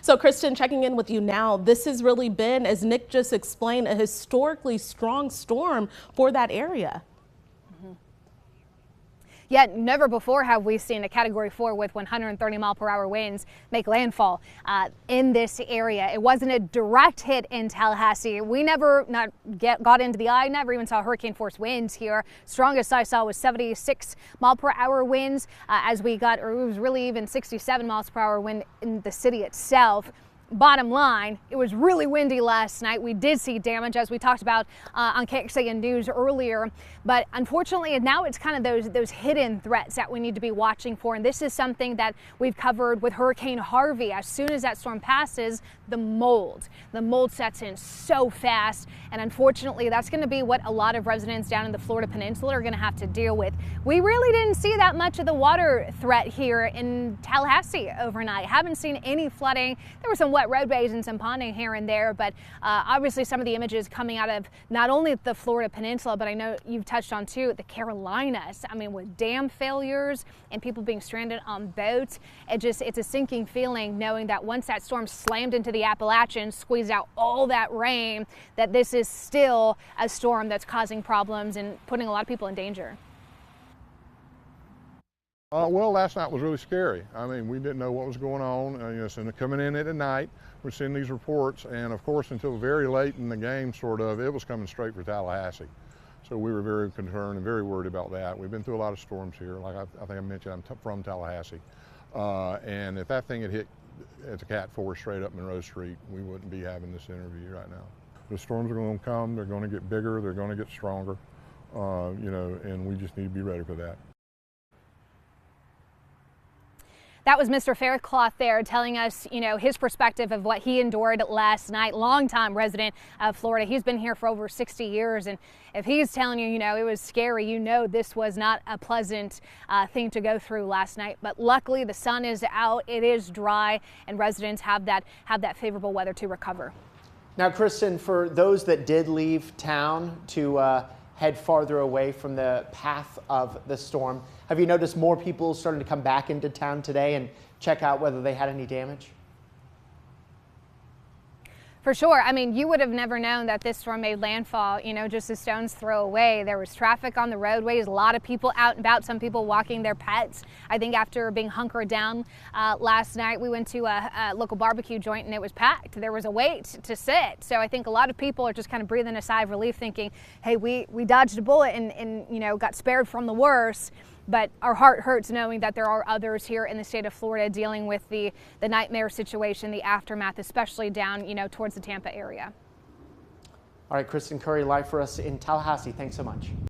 So Kristen, checking in with you now, this has really been, as Nick just explained, a historically strong storm for that area. Yet never before have we seen a Category 4 with 130-mile-per-hour winds make landfall in this area. It wasn't a direct hit in Tallahassee. We never got into the eye, never even saw hurricane force winds here. Strongest I saw was 76-mile-per-hour winds as we got, or it was really even 67 miles per hour wind in the city itself. Bottom line, it was really windy last night. We did see damage, as we talked about on KXAN News earlier, but unfortunately now it's kind of those hidden threats that we need to be watching for, and this is something that we've covered with Hurricane Harvey. As soon as that storm passes, the mold sets in so fast, and unfortunately that's going to be what a lot of residents down in the Florida Peninsula are going to have to deal with. We really didn't see that much of the water threat here in Tallahassee overnight. Haven't seen any flooding. There were some wet roadways and some ponding here and there, but obviously some of the images coming out of not only the Florida Peninsula, but I know you've touched on too the Carolinas. I mean, with dam failures and people being stranded on boats, it's a sinking feeling knowing that once that storm slammed into the Appalachians, squeezed out all that rain, that this is still a storm that's causing problems and putting a lot of people in danger. Well, last night was really scary. I mean, we didn't know what was going on. So coming in at night, we're seeing these reports, and of course, until very late in the game, it was coming straight for Tallahassee. So we were very concerned and very worried about that. We've been through a lot of storms here. Like I think I mentioned, I'm from Tallahassee. And if that thing had hit as a Cat 4 straight up Monroe Street, we wouldn't be having this interview right now. The storms are going to come. They're going to get bigger. They're going to get stronger. And we just need to be ready for that. That was Mr. Faircloth there telling us, his perspective of what he endured last night. Longtime resident of Florida. He's been here for over 60 years. And if he's telling you, it was scary, this was not a pleasant thing to go through last night. But luckily the sun is out, it is dry, and residents have that favorable weather to recover. Now, Kristen, for those that did leave town to head farther away from the path of the storm, have you noticed more people starting to come back into town today and check out whether they had any damage? For sure. I mean, you would have never known that this storm made landfall, just a stone's throw away. There was traffic on the roadways, a lot of people out and about, some people walking their pets. I think after being hunkered down last night, we went to a local barbecue joint and it was packed. There was a wait to sit. So I think a lot of people are just kind of breathing a sigh of relief thinking, hey, we dodged a bullet and got spared from the worst. But our heart hurts knowing that there are others here in the state of Florida dealing with the nightmare situation, the aftermath, especially down, towards the Tampa area. All right, Kristen Currie live for us in Tallahassee. Thanks so much.